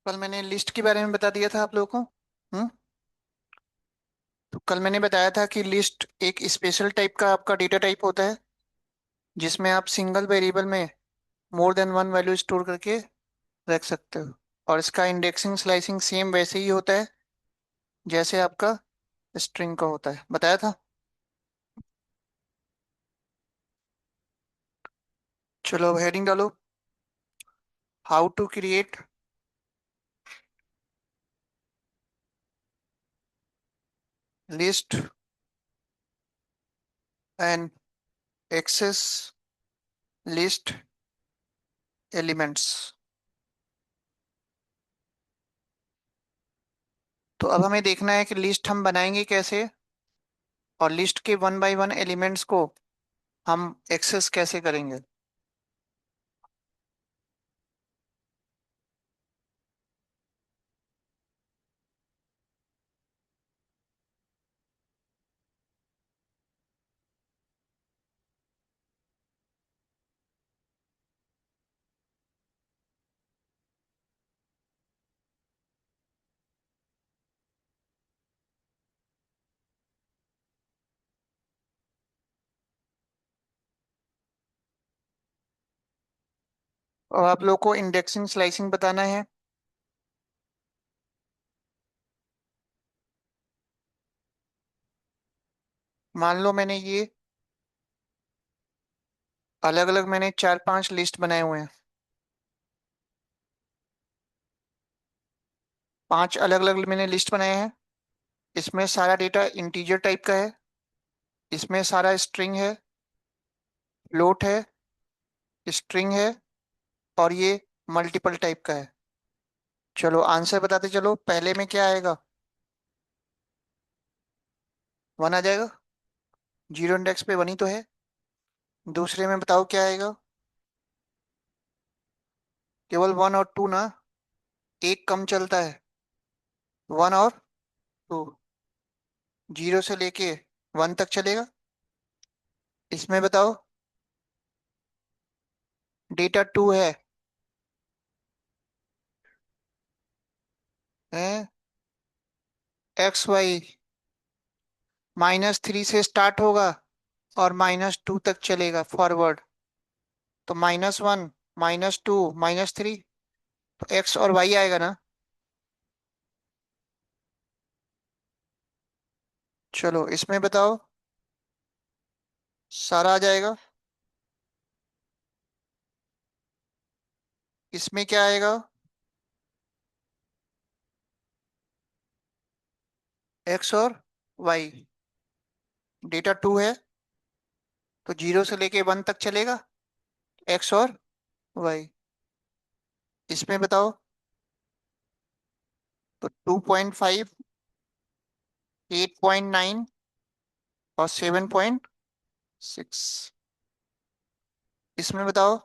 कल मैंने लिस्ट के बारे में बता दिया था आप लोगों को। हम्म। तो कल मैंने बताया था कि लिस्ट एक स्पेशल टाइप का आपका डेटा टाइप होता है, जिसमें आप सिंगल वेरिएबल में more than one value store करके रख सकते हो। और इसका इंडेक्सिंग स्लाइसिंग सेम वैसे ही होता है जैसे आपका स्ट्रिंग का होता है, बताया था। चलो अब हेडिंग डालो। How to create list and access list elements. तो अब हमें देखना है कि लिस्ट हम बनाएंगे कैसे, और लिस्ट के वन बाय वन एलिमेंट्स को हम एक्सेस कैसे करेंगे। और आप लोग को इंडेक्सिंग स्लाइसिंग बताना है। मान लो मैंने ये अलग अलग मैंने चार पांच लिस्ट बनाए हुए हैं। पांच अलग अलग मैंने लिस्ट बनाए हैं। इसमें सारा डेटा इंटीजर टाइप का है, इसमें सारा स्ट्रिंग है, फ्लोट है, स्ट्रिंग है, और ये मल्टीपल टाइप का है। चलो आंसर बताते चलो, पहले में क्या आएगा? वन आ जाएगा। जीरो इंडेक्स पे वन ही तो है। दूसरे में बताओ क्या आएगा? केवल वन और टू ना, एक कम चलता है। वन और टू, जीरो से लेके वन तक चलेगा। इसमें बताओ, डेटा टू है एक्स वाई, -3 से स्टार्ट होगा और -2 तक चलेगा फॉरवर्ड। तो -1, -2, -3, तो एक्स और वाई आएगा ना। चलो इसमें बताओ, सारा आ जाएगा। इसमें क्या आएगा? एक्स और वाई। डेटा टू है तो जीरो से लेके वन तक चलेगा, एक्स और वाई। इसमें बताओ, तो 2.5, 8.9 और 7.6। इसमें बताओ,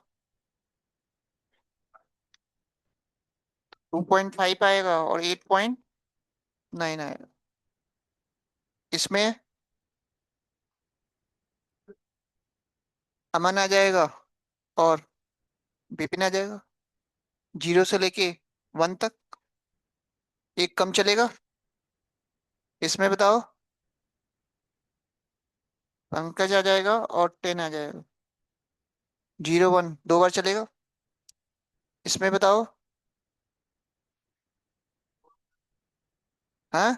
2.5 आएगा और 8.9 आएगा। इसमें अमन आ जाएगा और विपिन आ जाएगा। जीरो से लेके वन तक एक कम चलेगा। इसमें बताओ, पंकज आ जाएगा और 10 आ जाएगा। जीरो वन दो बार चलेगा। इसमें बताओ, हाँ,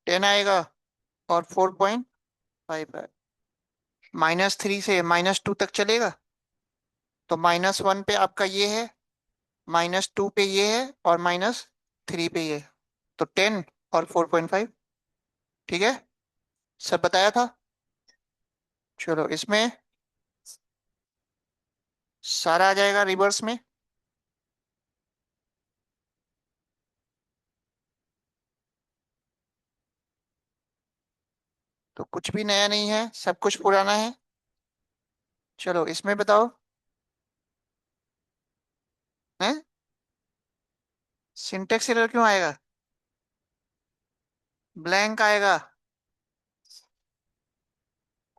10 आएगा और 4.5 आएगा। -3 से -2 तक चलेगा। तो -1 पे आपका ये है, -2 पे ये है, और -3 पे ये है। तो 10 और 4.5। ठीक है, सब बताया था। चलो इसमें सारा आ जाएगा रिवर्स में। तो कुछ भी नया नहीं है, सब कुछ पुराना है। चलो इसमें बताओ, है सिंटेक्स एरर क्यों आएगा? ब्लैंक आएगा।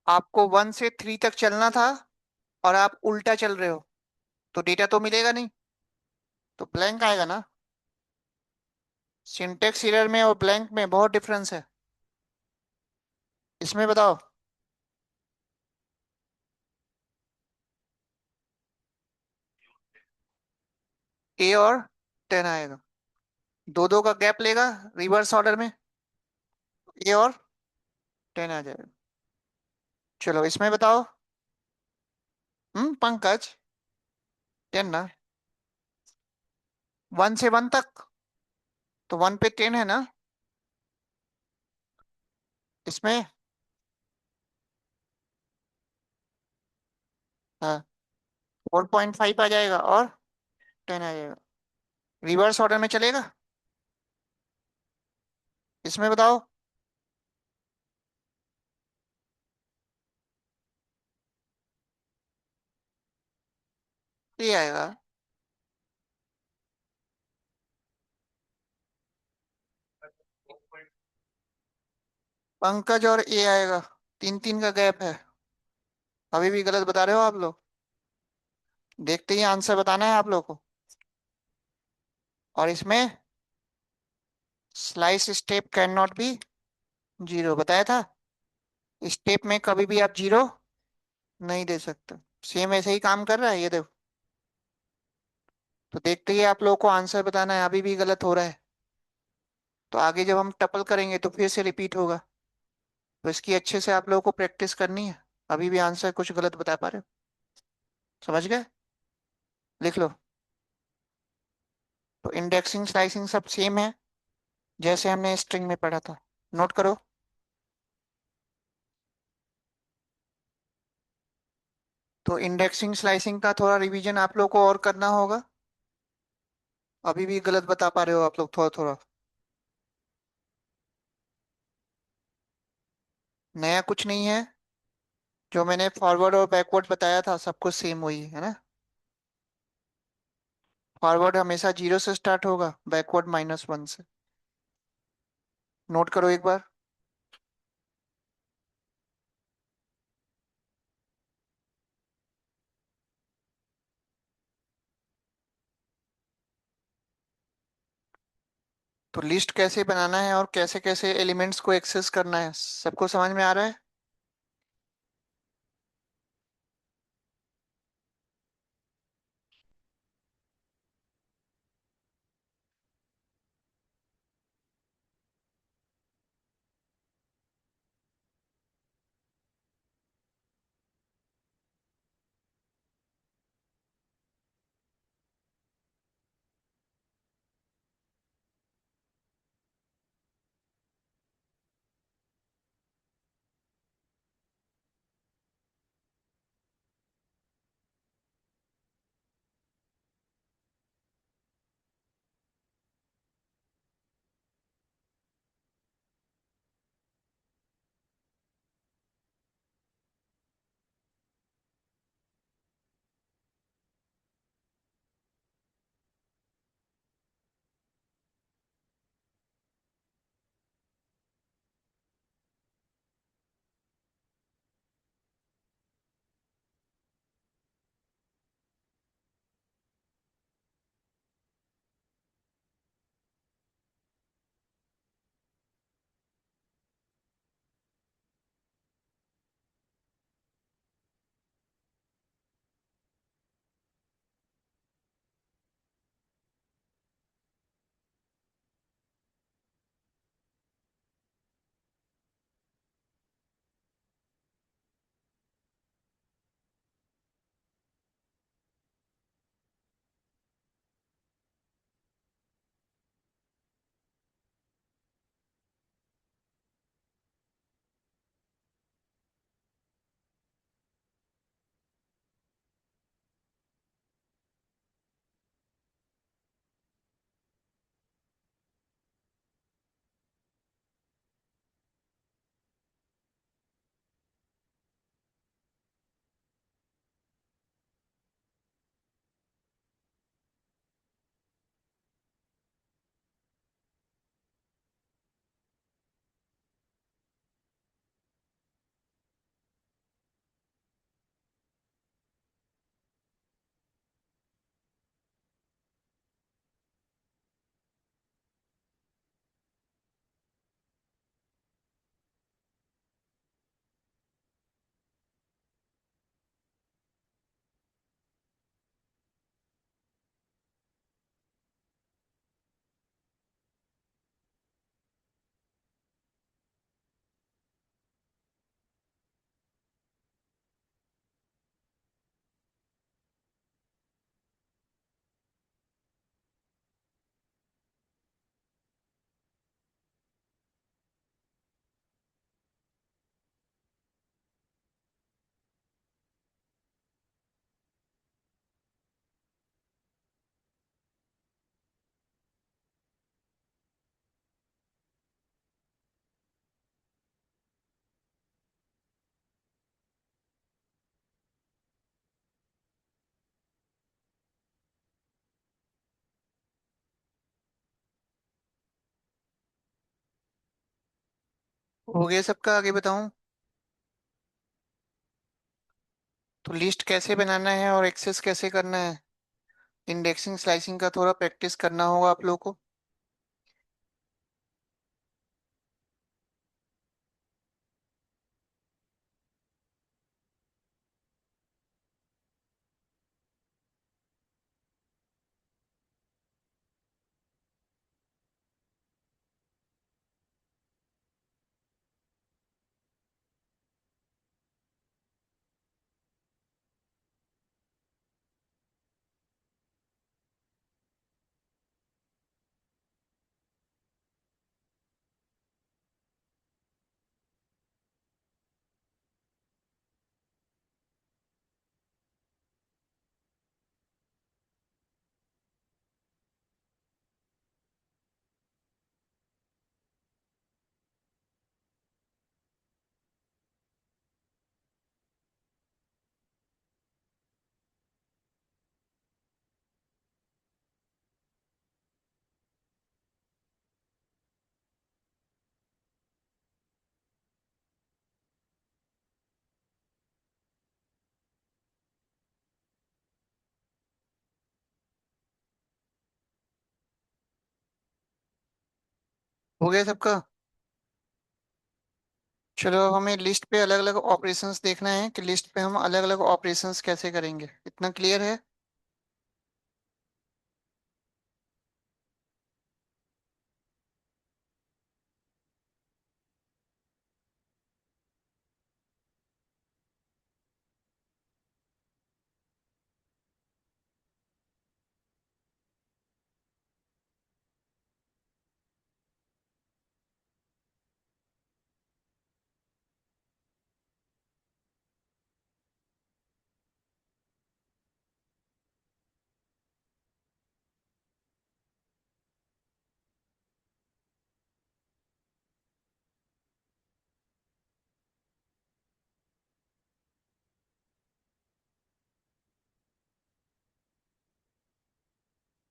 आपको 1 से 3 तक चलना था, और आप उल्टा चल रहे हो, तो डेटा तो मिलेगा नहीं, तो ब्लैंक आएगा ना। सिंटेक्स एरर में और ब्लैंक में बहुत डिफरेंस है। इसमें बताओ। ए और 10 आएगा। दो दो का गैप लेगा रिवर्स ऑर्डर में। ए और 10 आ जाएगा। चलो इसमें बताओ। पंकज। 10 ना। 1 से 1 तक। तो 1 पे 10 है ना। इसमें। हाँ। 4.5 आ जाएगा और 10 आ जाएगा। रिवर्स ऑर्डर में चलेगा। इसमें बताओ। ये आएगा। पंकज और ए आएगा। 3 3 का गैप है। अभी भी गलत बता रहे हो आप लोग। देखते ही आंसर बताना है आप लोग को। और इसमें slice step can not be zero बताया था। स्टेप में कभी भी आप जीरो नहीं दे सकते। सेम ऐसे ही काम कर रहा है ये देखो। तो देखते ही आप लोगों को आंसर बताना है, अभी भी गलत हो रहा है। तो आगे जब हम टपल करेंगे तो फिर से रिपीट होगा। तो इसकी अच्छे से आप लोगों को प्रैक्टिस करनी है। अभी भी आंसर कुछ गलत बता पा रहे हो। समझ गए। लिख लो। तो इंडेक्सिंग स्लाइसिंग सब सेम है, जैसे हमने स्ट्रिंग में पढ़ा था। नोट करो। तो इंडेक्सिंग स्लाइसिंग का थोड़ा रिवीजन आप लोग को और करना होगा। अभी भी गलत बता पा रहे हो आप लोग थोड़ा थोड़ा। नया कुछ नहीं है। जो मैंने फॉरवर्ड और बैकवर्ड बताया था सब कुछ सेम वही है ना। फॉरवर्ड हमेशा 0 से स्टार्ट होगा, बैकवर्ड -1 से। नोट करो एक बार। तो लिस्ट कैसे बनाना है और कैसे कैसे एलिमेंट्स को एक्सेस करना है सबको समझ में आ रहा है। हो गया सबका, आगे बताऊं? तो लिस्ट कैसे बनाना है और एक्सेस कैसे करना है, इंडेक्सिंग स्लाइसिंग का थोड़ा प्रैक्टिस करना होगा आप लोगों को। हो गया सबका। चलो, अब हमें लिस्ट पे अलग अलग ऑपरेशंस देखना है कि लिस्ट पे हम अलग अलग ऑपरेशंस कैसे करेंगे। इतना क्लियर है?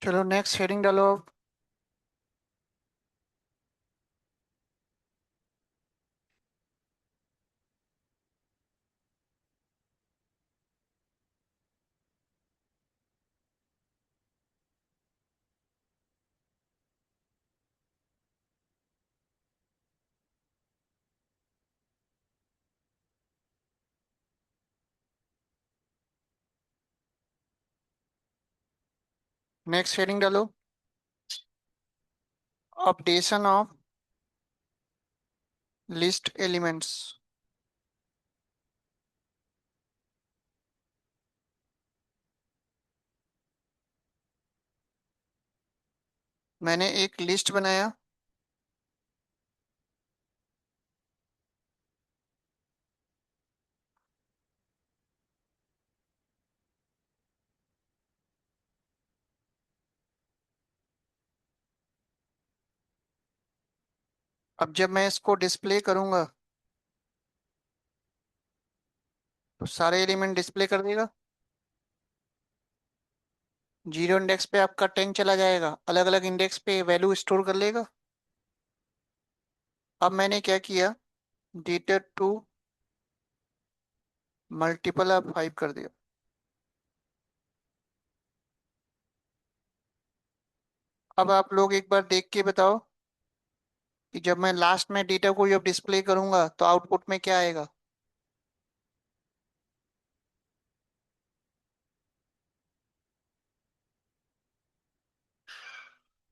चलो नेक्स्ट हेडिंग डालो अब। नेक्स्ट हेडिंग डालो, अपडेशन ऑफ लिस्ट एलिमेंट्स। मैंने एक लिस्ट बनाया। अब जब मैं इसको डिस्प्ले करूंगा तो सारे एलिमेंट डिस्प्ले कर देगा। जीरो इंडेक्स पे आपका 10 चला जाएगा, अलग अलग इंडेक्स पे वैल्यू स्टोर कर लेगा। अब मैंने क्या किया, डेटा टू मल्टीपल ऑफ 5 कर दिया। अब आप लोग एक बार देख के बताओ कि जब मैं लास्ट में डेटा को जब डिस्प्ले करूंगा तो आउटपुट में क्या आएगा।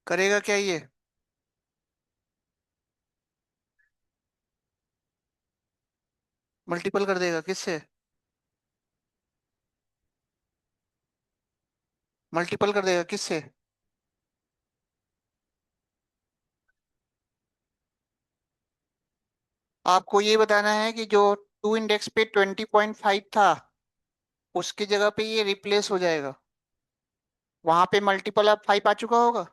करेगा क्या ये? मल्टीपल कर देगा किससे? मल्टीपल कर देगा किससे? आपको ये बताना है कि जो टू इंडेक्स पे 20.5 था उसकी जगह पे ये रिप्लेस हो जाएगा। वहां पे मल्टीपल ऑफ 5 आ चुका होगा।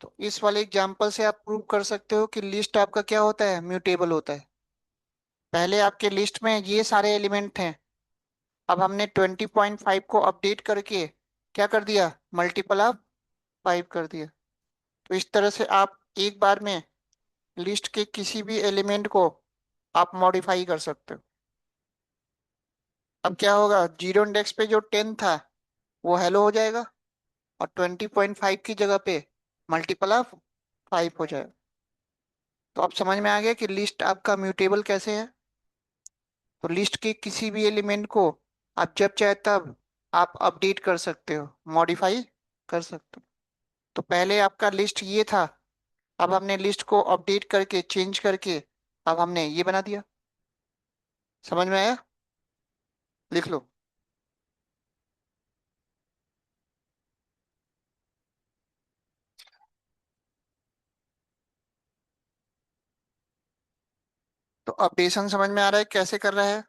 तो इस वाले एग्जांपल से आप प्रूव कर सकते हो कि लिस्ट आपका क्या होता है, म्यूटेबल होता है। पहले आपके लिस्ट में ये सारे एलिमेंट हैं, अब हमने 20.5 को अपडेट करके क्या कर दिया, मल्टीपल ऑफ 5 कर दिया। तो इस तरह से आप एक बार में लिस्ट के किसी भी एलिमेंट को आप मॉडिफाई कर सकते हो। अब क्या होगा, जीरो इंडेक्स पे जो 10 था वो हेलो हो जाएगा, और 20.5 की जगह पे मल्टीपल ऑफ 5 हो जाएगा। तो अब समझ में आ गया कि लिस्ट आपका म्यूटेबल कैसे है। तो लिस्ट के किसी भी एलिमेंट को आप जब चाहे तब आप अपडेट कर सकते हो, मॉडिफाई कर सकते हो। तो पहले आपका लिस्ट ये था, अब हमने लिस्ट को अपडेट करके चेंज करके अब हमने ये बना दिया। समझ में आया? लिख लो। तो अपडेशन समझ में आ रहा है कैसे कर रहा है?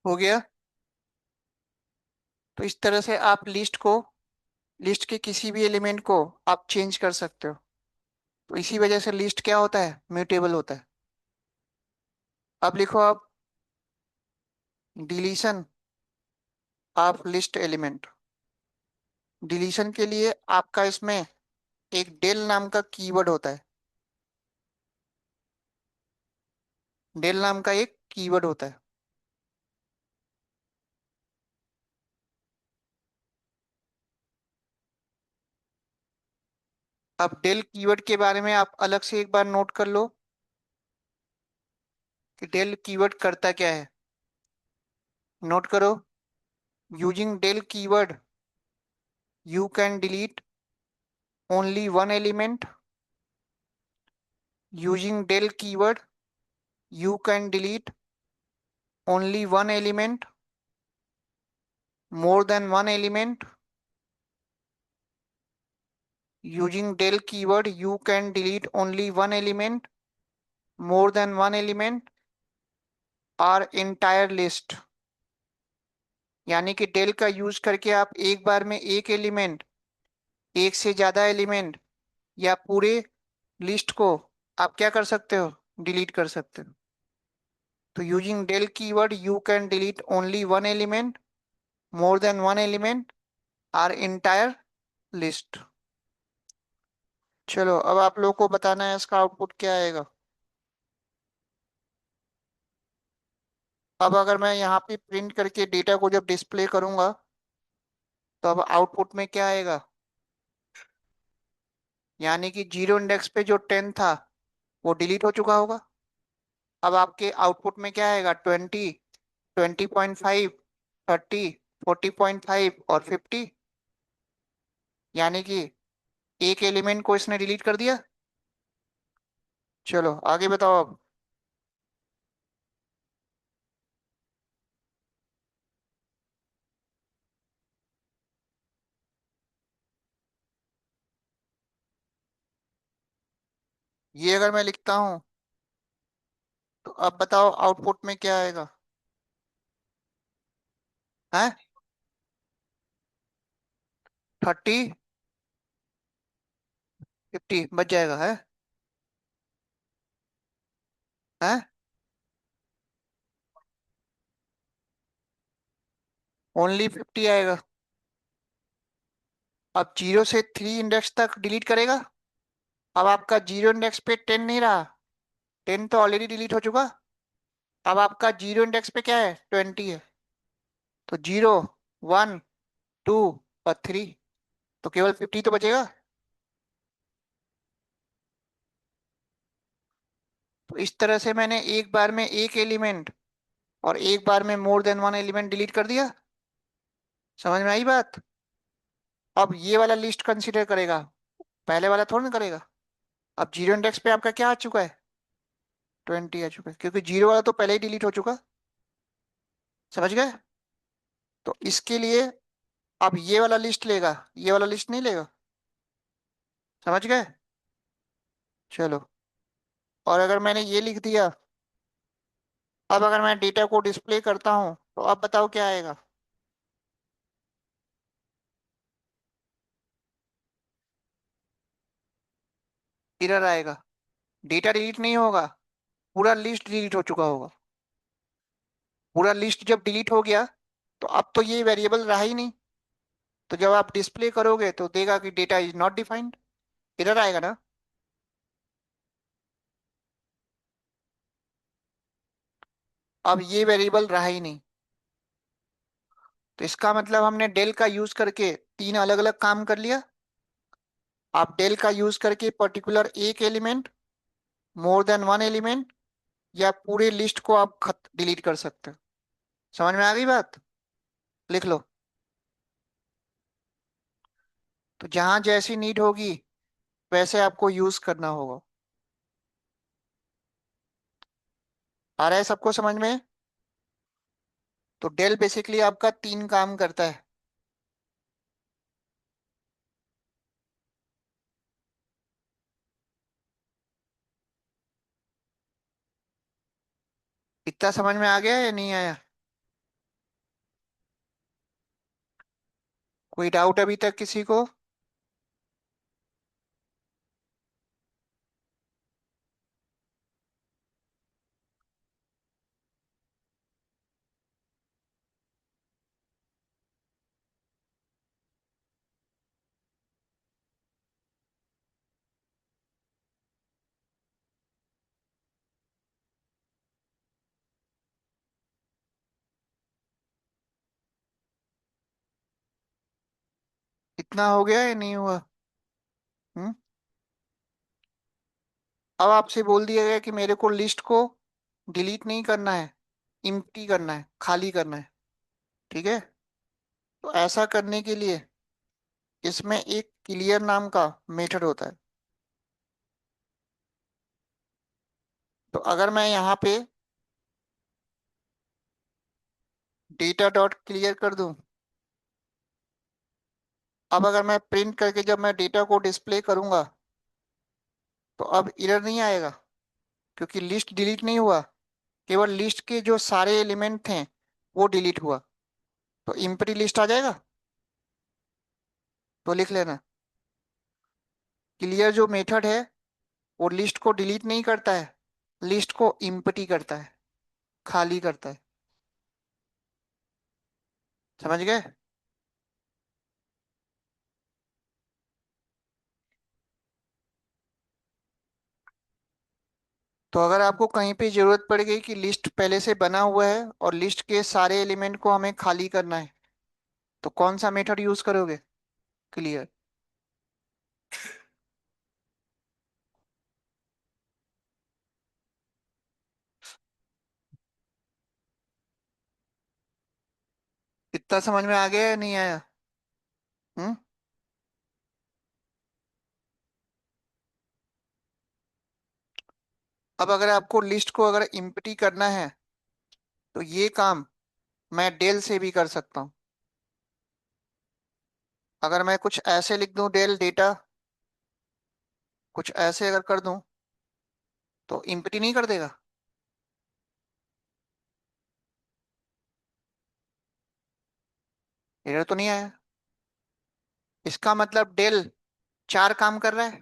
हो गया। तो इस तरह से आप लिस्ट को, लिस्ट के किसी भी एलिमेंट को आप चेंज कर सकते हो। तो इसी वजह से लिस्ट क्या होता है, म्यूटेबल होता है। अब लिखो आप, deletion of list element. Deletion के लिए आपका इसमें एक डेल नाम का कीवर्ड होता है। डेल नाम का एक कीवर्ड होता है। अब डेल कीवर्ड के बारे में आप अलग से एक बार नोट कर लो कि डेल कीवर्ड करता क्या है। नोट करो, using del keyword you can delete only one element. Using del keyword you can delete only one element, more than one element. Using del keyword you can delete only one element, more than one element, or entire list। यानी कि del का use करके आप एक बार में एक element, एक से ज्यादा एलिमेंट, या पूरे लिस्ट को आप क्या कर सकते हो, डिलीट कर सकते हो। तो using del keyword you can delete only one element, more than one element, or entire list। चलो अब आप लोग को बताना है इसका आउटपुट क्या आएगा। अब अगर मैं यहाँ पे प्रिंट करके डेटा को जब डिस्प्ले करूंगा तो अब आउटपुट में क्या आएगा, यानी कि जीरो इंडेक्स पे जो 10 था वो डिलीट हो चुका होगा। अब आपके आउटपुट में क्या आएगा, 20, 20.5, 30, 40.5 और 50। यानी कि एक एलिमेंट को इसने डिलीट कर दिया। चलो आगे बताओ अब। ये अगर मैं लिखता हूँ तो अब बताओ आउटपुट में क्या आएगा। है 30, 50 बच जाएगा है। है ओनली 50 आएगा। अब जीरो से 3 इंडेक्स तक डिलीट करेगा। अब आपका जीरो इंडेक्स पे 10 नहीं रहा, 10 तो ऑलरेडी डिलीट हो चुका। अब आपका जीरो इंडेक्स पे क्या है, 20 है। तो 0, 1, 2 और 3, तो केवल 50 तो बचेगा। तो इस तरह से मैंने एक बार में एक एलिमेंट और एक बार में more than one element delete कर दिया। समझ में आई बात? अब ये वाला लिस्ट कंसीडर करेगा, पहले वाला थोड़ा ना करेगा। अब जीरो इंडेक्स पे आपका क्या आ चुका है, 20 आ चुका है, क्योंकि जीरो वाला तो पहले ही डिलीट हो चुका। समझ गए? तो इसके लिए अब ये वाला लिस्ट लेगा, ये वाला लिस्ट नहीं लेगा। समझ गए? चलो। और अगर मैंने ये लिख दिया, अब अगर मैं डेटा को डिस्प्ले करता हूँ तो अब बताओ क्या आएगा? एरर आएगा। डेटा डिलीट नहीं होगा, पूरा लिस्ट डिलीट हो चुका होगा। पूरा लिस्ट जब डिलीट हो गया तो अब तो ये वेरिएबल रहा ही नहीं। तो जब आप डिस्प्ले करोगे तो देगा कि data is not defined. Error आएगा ना। अब ये वेरिएबल रहा ही नहीं। तो इसका मतलब हमने डेल का यूज करके तीन अलग अलग काम कर लिया। आप डेल का यूज करके पर्टिकुलर एक element, more than one element, या पूरे लिस्ट को आप खत डिलीट कर सकते हो। समझ में आ गई बात? लिख लो। तो जहां जैसी नीड होगी वैसे आपको यूज करना होगा। आ रहा है सबको समझ में? तो डेल बेसिकली आपका तीन काम करता है। इतना समझ में आ गया या नहीं आया? कोई डाउट अभी तक किसी को? इतना हो गया या नहीं हुआ? हम्म। अब आपसे बोल दिया गया कि मेरे को लिस्ट को डिलीट नहीं करना है, इम्प्टी करना है, खाली करना है। ठीक है। तो ऐसा करने के लिए इसमें एक क्लियर नाम का मेथड होता है। तो अगर मैं यहाँ पे डेटा डॉट क्लियर कर दूं, अब अगर मैं प्रिंट करके जब मैं डेटा को डिस्प्ले करूंगा तो अब एरर नहीं आएगा, क्योंकि लिस्ट डिलीट नहीं हुआ। केवल लिस्ट के जो सारे एलिमेंट थे वो डिलीट हुआ। तो इम्प्टी लिस्ट आ जाएगा। तो लिख लेना, क्लियर जो मेथड है वो लिस्ट को डिलीट नहीं करता है, लिस्ट को इम्प्टी करता है, खाली करता है। समझ गए? तो अगर आपको कहीं पे जरूरत पड़ गई कि लिस्ट पहले से बना हुआ है और लिस्ट के सारे एलिमेंट को हमें खाली करना है, तो कौन सा मेथड यूज करोगे? क्लियर। इतना समझ में आ गया या नहीं आया? हम्म। अब अगर आपको लिस्ट को अगर इम्प्टी करना है तो ये काम मैं डेल से भी कर सकता हूँ। अगर मैं कुछ ऐसे लिख दूं, डेल डेटा, कुछ ऐसे अगर कर दूं तो इम्प्टी नहीं कर देगा? एरर तो नहीं आया। इसका मतलब डेल चार काम कर रहा है।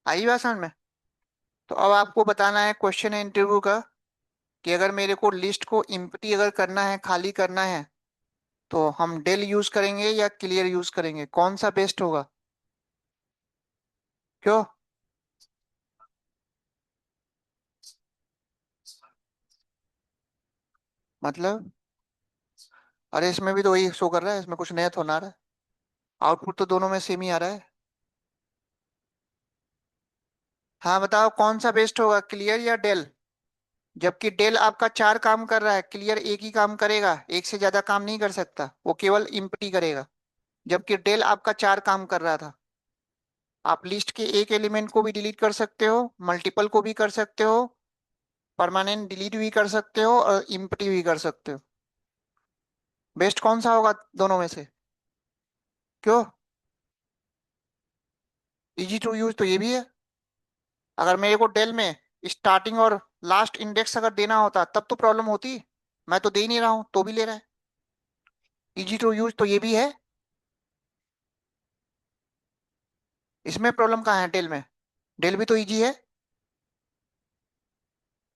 आई बात समझ में? तो अब आपको बताना है, क्वेश्चन है इंटरव्यू का, कि अगर मेरे को लिस्ट को इम्प्टी अगर करना है, खाली करना है, तो हम डेल यूज करेंगे या क्लियर यूज करेंगे? कौन सा बेस्ट होगा? क्यों? मतलब? अरे इसमें भी तो वही शो कर रहा है, इसमें कुछ नया तो ना रहा है। आउटपुट तो दोनों में सेम ही आ रहा है। हाँ बताओ कौन सा बेस्ट होगा, क्लियर या डेल? जबकि डेल आपका चार काम कर रहा है, क्लियर एक ही काम करेगा, एक से ज्यादा काम नहीं कर सकता, वो केवल इम्प्टी करेगा। जबकि डेल आपका चार काम कर रहा था। आप लिस्ट के एक एलिमेंट को भी डिलीट कर सकते हो, मल्टीपल को भी कर सकते हो, परमानेंट डिलीट भी कर सकते हो, और इम्प्टी भी कर सकते हो। बेस्ट कौन सा होगा दोनों में से? क्यों? इजी टू यूज तो ये भी है। अगर मेरे को डेल में स्टार्टिंग और लास्ट इंडेक्स अगर देना होता तब तो प्रॉब्लम होती। मैं तो दे ही नहीं रहा हूं तो भी ले रहा है। इजी टू यूज तो ये भी है। इसमें प्रॉब्लम कहाँ है डेल में? डेल भी तो इजी है।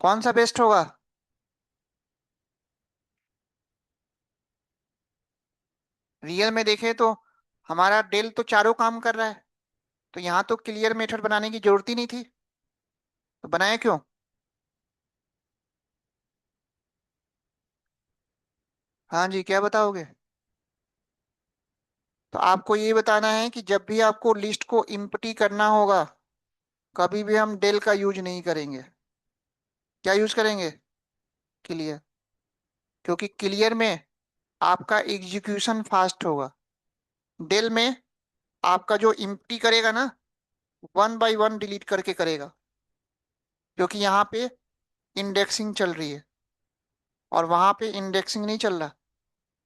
कौन सा बेस्ट होगा? रियल में देखें तो हमारा डेल तो चारों काम कर रहा है। तो यहाँ तो क्लियर मेथड बनाने की जरूरत ही नहीं थी। तो बनाया क्यों? हाँ जी, क्या बताओगे? तो आपको ये बताना है कि जब भी आपको लिस्ट को इम्पटी करना होगा, कभी भी हम डेल का यूज नहीं करेंगे। क्या यूज करेंगे? क्लियर। क्योंकि क्लियर में आपका एग्जीक्यूशन फास्ट होगा। डेल में आपका जो इम्पटी करेगा ना, वन बाय वन डिलीट करके करेगा। क्योंकि यहाँ पे इंडेक्सिंग चल रही है और वहां पे इंडेक्सिंग नहीं चल रहा।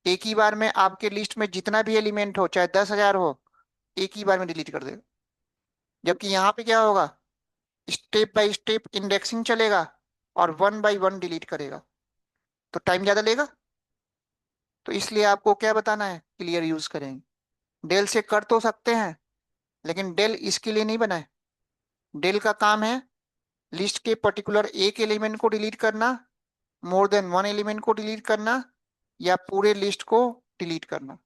एक ही बार में आपके लिस्ट में जितना भी एलिमेंट हो, चाहे 10,000 हो, एक ही बार में डिलीट कर देगा। जबकि यहाँ पे क्या होगा? स्टेप बाय स्टेप इंडेक्सिंग चलेगा और वन बाय वन डिलीट करेगा। तो टाइम ज्यादा लेगा। तो इसलिए आपको क्या बताना है? क्लियर यूज करेंगे। डेल से कर तो सकते हैं, लेकिन डेल इसके लिए नहीं बना है। डेल का काम है लिस्ट के पर्टिकुलर एक एलिमेंट को डिलीट करना, मोर देन वन एलिमेंट को डिलीट करना, या पूरे लिस्ट को डिलीट करना।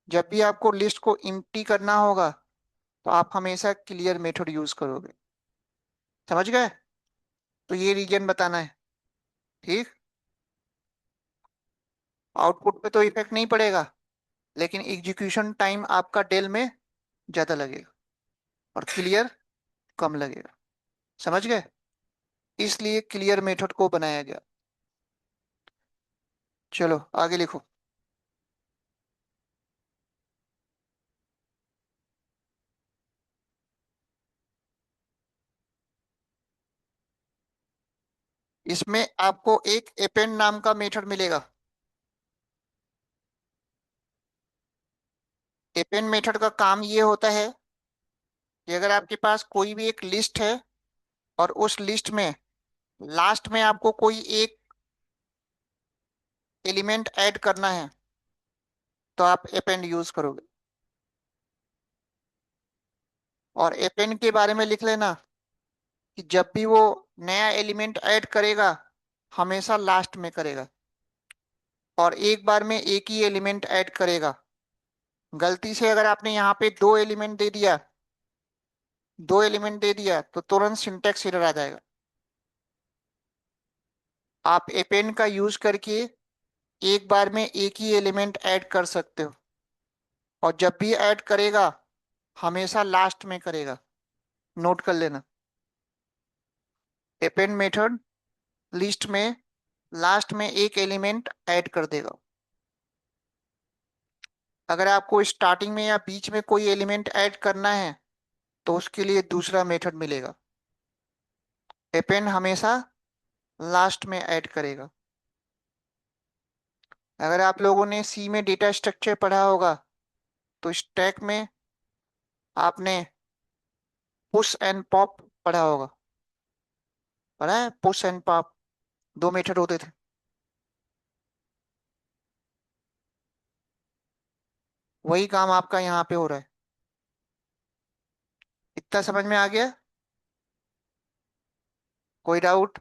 जब भी आपको लिस्ट को एम्प्टी करना होगा तो आप हमेशा क्लियर मेथड यूज करोगे। समझ गए? तो ये रीजन बताना है। ठीक। आउटपुट पे तो इफेक्ट नहीं पड़ेगा, लेकिन एग्जीक्यूशन टाइम आपका डेल में ज्यादा लगेगा और क्लियर कम लगेगा। समझ गए? इसलिए क्लियर मेथड को बनाया गया। चलो आगे लिखो। इसमें आपको एक अपेंड नाम का मेथड मिलेगा। अपेंड मेथड का काम ये होता है कि अगर आपके पास कोई भी एक लिस्ट है और उस लिस्ट में लास्ट में आपको कोई एक एलिमेंट ऐड करना है, तो आप अपेंड यूज करोगे। और अपेंड के बारे में लिख लेना कि जब भी वो नया एलिमेंट ऐड करेगा, हमेशा लास्ट में करेगा और एक बार में एक ही एलिमेंट ऐड करेगा। गलती से अगर आपने यहाँ पे दो एलिमेंट दे दिया तो तुरंत सिंटेक्स एरर आ जाएगा। आप अपेंड का यूज करके एक बार में एक ही एलिमेंट ऐड कर सकते हो, और जब भी ऐड करेगा हमेशा लास्ट में करेगा। नोट कर लेना। अपेंड मेथड लिस्ट में लास्ट में एक एलिमेंट ऐड कर देगा। अगर आपको स्टार्टिंग में या बीच में कोई एलिमेंट ऐड करना है तो उसके लिए दूसरा मेथड मिलेगा। अपेंड हमेशा लास्ट में ऐड करेगा। अगर आप लोगों ने सी में डेटा स्ट्रक्चर पढ़ा होगा तो स्टैक में आपने पुश एंड पॉप पढ़ा होगा। पढ़ा है? पुश एंड पॉप दो मेथड होते थे। वही काम आपका यहाँ पे हो रहा है। इतना समझ में आ गया? कोई डाउट?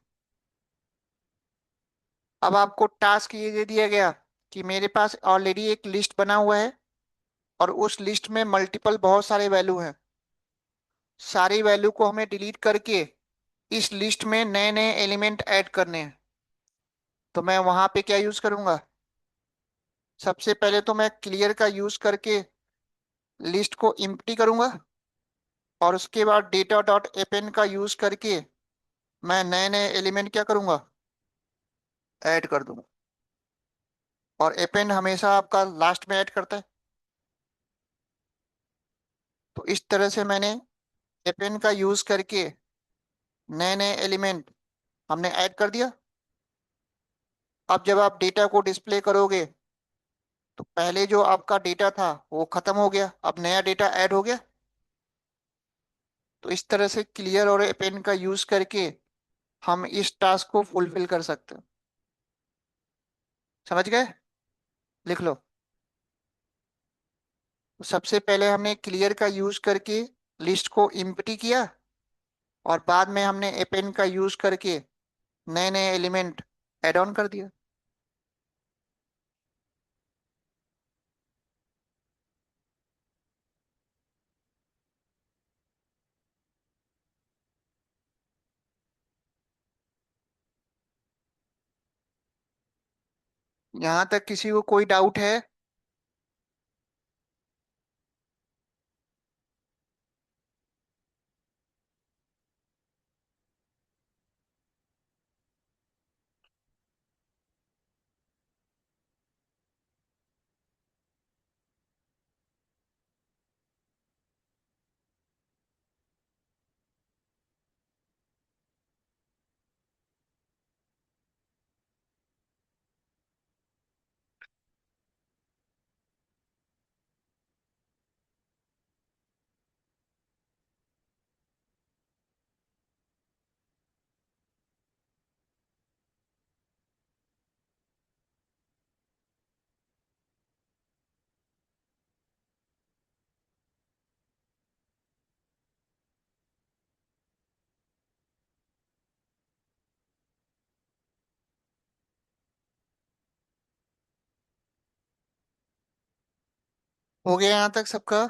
अब आपको टास्क ये दे दिया गया कि मेरे पास ऑलरेडी एक लिस्ट बना हुआ है और उस लिस्ट में मल्टीपल बहुत सारे वैल्यू हैं। सारी वैल्यू को हमें डिलीट करके इस लिस्ट में नए नए एलिमेंट ऐड करने हैं। तो मैं वहां पे क्या यूज करूंगा? सबसे पहले तो मैं क्लियर का यूज करके लिस्ट को इम्प्टी करूंगा, और उसके बाद डेटा डॉट अपेंड का यूज करके मैं नए नए एलिमेंट क्या करूंगा? ऐड कर दूंगा। और अपेंड हमेशा आपका लास्ट में ऐड करता है। तो इस तरह से मैंने अपेंड का यूज करके नए नए एलिमेंट हमने ऐड कर दिया। अब जब आप डेटा को डिस्प्ले करोगे तो पहले जो आपका डेटा था वो खत्म हो गया, अब नया डेटा ऐड हो गया। तो इस तरह से क्लियर और अपेंड का यूज करके हम इस टास्क को फुलफिल कर सकते हैं। समझ गए? लिख लो। तो सबसे पहले हमने क्लियर का यूज करके लिस्ट को इम्प्टी किया, और बाद में हमने अपेंड का यूज करके नए नए एलिमेंट ऐड ऑन कर दिया। यहां तक किसी को कोई डाउट है? हो गया यहाँ तक सबका?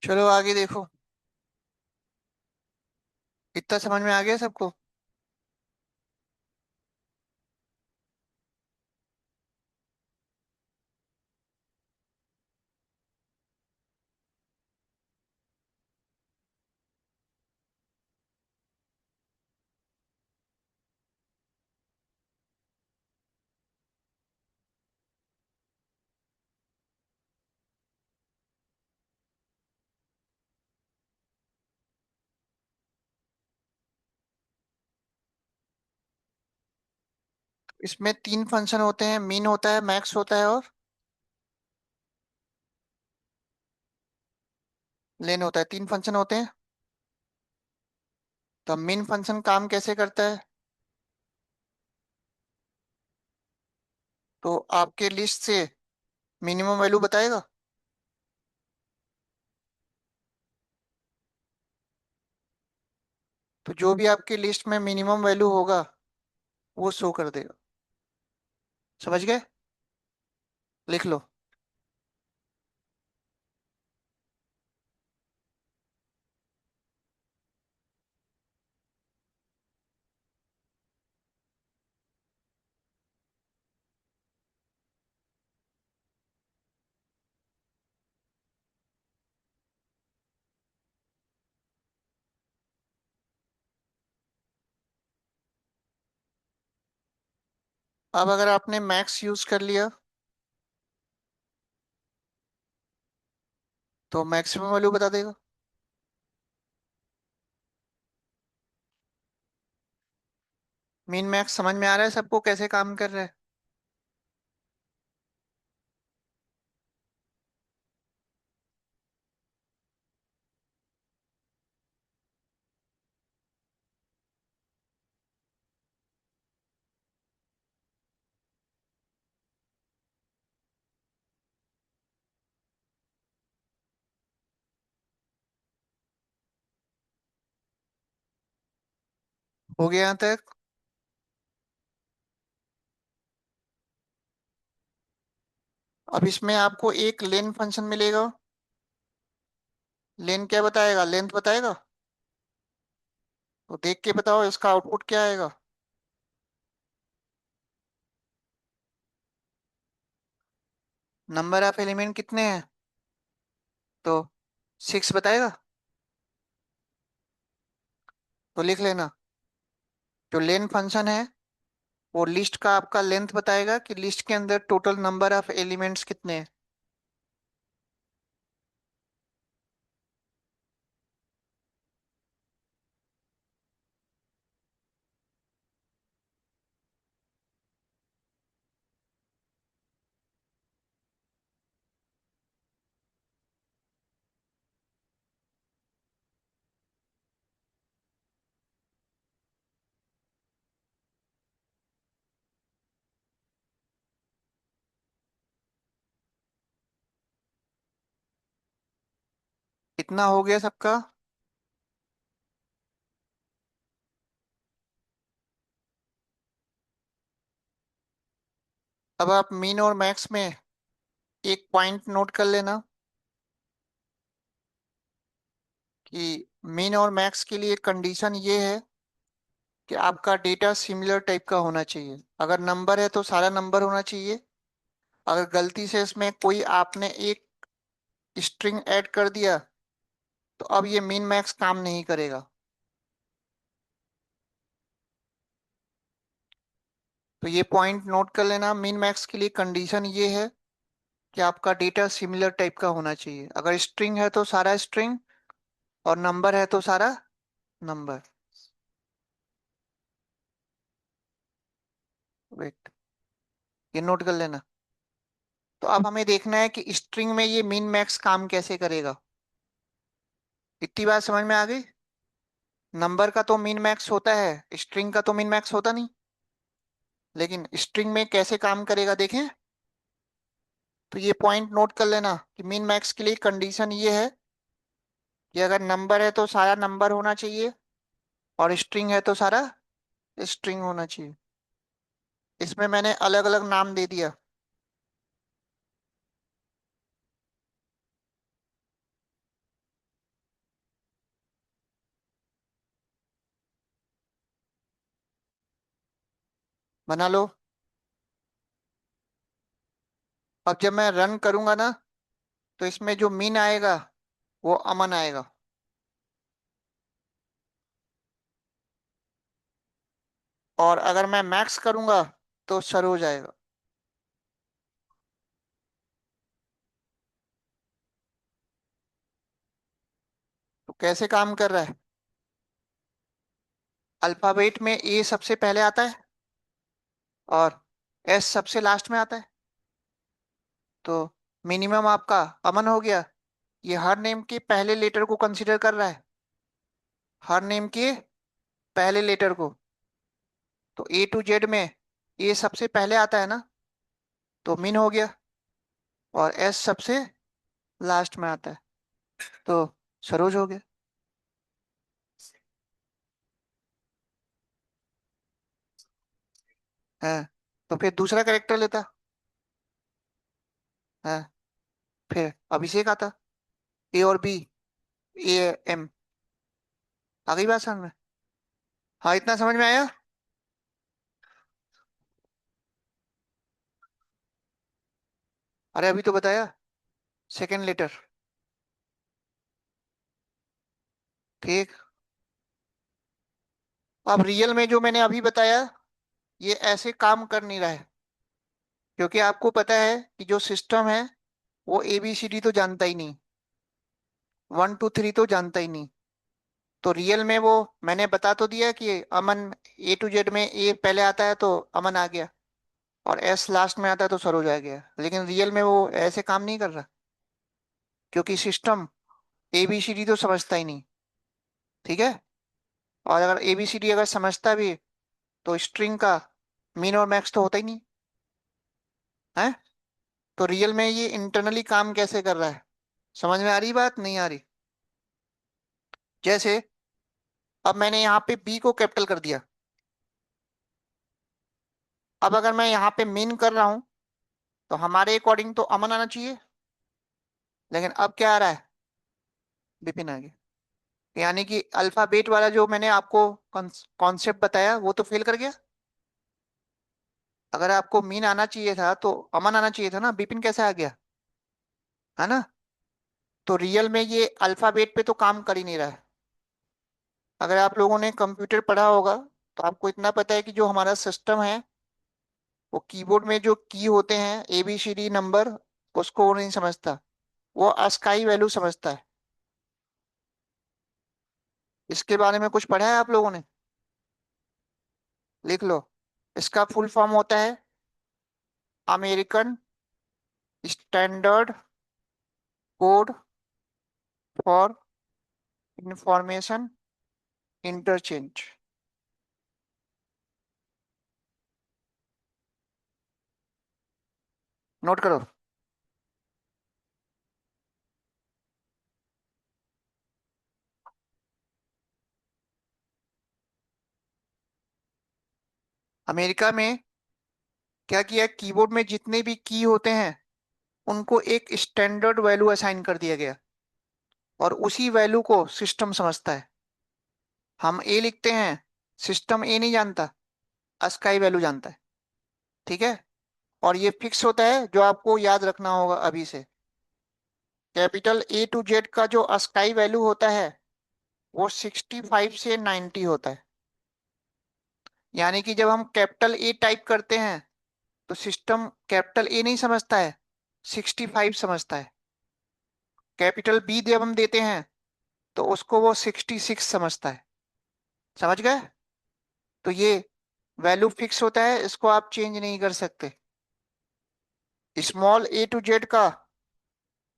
चलो आगे देखो। इतना समझ में आ गया सबको? इसमें तीन फंक्शन होते हैं, मीन होता है, मैक्स होता है, और लेन होता है। तीन फंक्शन होते हैं। तो मीन फंक्शन काम कैसे करता है? तो आपके लिस्ट से मिनिमम वैल्यू बताएगा। तो जो भी आपकी लिस्ट में मिनिमम वैल्यू होगा वो शो कर देगा। समझ गए? लिख लो। अब अगर आपने मैक्स यूज कर लिया तो मैक्सिमम वैल्यू बता देगा। मीन मैक्स समझ में आ रहा है सबको कैसे काम कर रहा है? हो गया यहाँ तक? अब इसमें आपको एक लेन फंक्शन मिलेगा। लेन क्या बताएगा? लेंथ बताएगा। तो देख के बताओ इसका आउटपुट क्या आएगा। नंबर ऑफ एलिमेंट कितने हैं? तो सिक्स बताएगा। तो लिख लेना। जो लेन फंक्शन है वो लिस्ट का आपका लेंथ बताएगा कि लिस्ट के अंदर टोटल नंबर ऑफ एलिमेंट्स कितने हैं। इतना हो गया सबका। अब आप मीन और मैक्स में एक पॉइंट नोट कर लेना कि मीन और मैक्स के लिए कंडीशन ये है कि आपका डेटा सिमिलर टाइप का होना चाहिए। अगर नंबर है तो सारा नंबर होना चाहिए। अगर गलती से इसमें कोई आपने एक स्ट्रिंग ऐड कर दिया तो अब ये मीन मैक्स काम नहीं करेगा। तो ये पॉइंट नोट कर लेना, मीन मैक्स के लिए कंडीशन ये है कि आपका डेटा सिमिलर टाइप का होना चाहिए। अगर स्ट्रिंग है तो सारा स्ट्रिंग, और नंबर है तो सारा नंबर। वेट, ये नोट कर लेना। तो अब हमें देखना है कि स्ट्रिंग में ये मिन मैक्स काम कैसे करेगा। इतनी बात समझ में आ गई। नंबर का तो मिन मैक्स होता है, स्ट्रिंग का तो मिन मैक्स होता नहीं। लेकिन स्ट्रिंग में कैसे काम करेगा देखें। तो ये पॉइंट नोट कर लेना कि मिन मैक्स के लिए कंडीशन ये है कि अगर नंबर है तो सारा नंबर होना चाहिए, और स्ट्रिंग है तो सारा स्ट्रिंग होना चाहिए। इसमें मैंने अलग अलग नाम दे दिया। बना लो। अब जब मैं रन करूंगा ना, तो इसमें जो मीन आएगा वो अमन आएगा। और अगर मैं मैक्स करूंगा तो सरोज आएगा। तो कैसे काम कर रहा है। अल्फाबेट में ए सबसे पहले आता है और एस सबसे लास्ट में आता है। तो मिनिमम आपका अमन हो गया। ये हर नेम के पहले लेटर को कंसीडर कर रहा है, हर नेम के पहले लेटर को। तो ए टू जेड में ए सबसे पहले आता है ना, तो मिन हो गया। और एस सबसे लास्ट में आता है, तो सरोज हो गया। है। तो फिर दूसरा कैरेक्टर लेता है, फिर अभिषेक आता। ए और बी, ए एम। आ गई बात समझ में। हाँ, इतना समझ में आया। अरे अभी तो बताया, सेकंड लेटर। ठीक। अब रियल में जो मैंने अभी बताया, ये ऐसे काम कर नहीं रहा है, क्योंकि आपको पता है कि जो सिस्टम है वो ABCD तो जानता ही नहीं, 1 2 3 तो जानता ही नहीं। तो रियल में वो मैंने बता तो दिया कि अमन, ए टू जेड में ए पहले आता है तो अमन आ गया, और एस लास्ट में आता है तो सरोज आ गया। लेकिन रियल में वो ऐसे काम नहीं कर रहा, क्योंकि सिस्टम ABCD तो समझता ही नहीं। ठीक है। और अगर ABCD अगर समझता भी तो स्ट्रिंग का मिन और मैक्स तो होता ही नहीं है। तो रियल में ये इंटरनली काम कैसे कर रहा है, समझ में आ रही बात नहीं आ रही। जैसे अब मैंने यहाँ पे बी को कैपिटल कर दिया। अब अगर मैं यहाँ पे मीन कर रहा हूँ तो हमारे अकॉर्डिंग तो अमन आना चाहिए, लेकिन अब क्या आ रहा है, विपिन आ गया। यानी कि अल्फाबेट वाला जो मैंने आपको कॉन्सेप्ट बताया वो तो फेल कर गया। अगर आपको मीन आना चाहिए था तो अमन आना चाहिए था ना, विपिन कैसे आ गया, है ना। तो रियल में ये अल्फाबेट पे तो काम कर ही नहीं रहा है। अगर आप लोगों ने कंप्यूटर पढ़ा होगा तो आपको इतना पता है कि जो हमारा सिस्टम है वो कीबोर्ड में जो की होते हैं ABCD नंबर, उसको वो नहीं समझता, वो अस्काई वैल्यू समझता है। इसके बारे में कुछ पढ़ा है आप लोगों ने? लिख लो। इसका फुल फॉर्म होता है American standard code for information interchange. Note करो। अमेरिका में क्या किया, कीबोर्ड में जितने भी की होते हैं उनको एक स्टैंडर्ड वैल्यू असाइन कर दिया गया, और उसी वैल्यू को सिस्टम समझता है। हम ए लिखते हैं, सिस्टम ए नहीं जानता, अस्काई वैल्यू जानता है। ठीक है। और ये फिक्स होता है, जो आपको याद रखना होगा अभी से। कैपिटल A to Z का जो अस्काई वैल्यू होता है वो 65 से 90 होता है। यानी कि जब हम कैपिटल ए टाइप करते हैं तो सिस्टम कैपिटल ए नहीं समझता है, 65 समझता है। कैपिटल बी जब हम देते हैं तो उसको वो 66 समझता है। समझ गए? तो ये वैल्यू फिक्स होता है, इसको आप चेंज नहीं कर सकते। स्मॉल A to Z का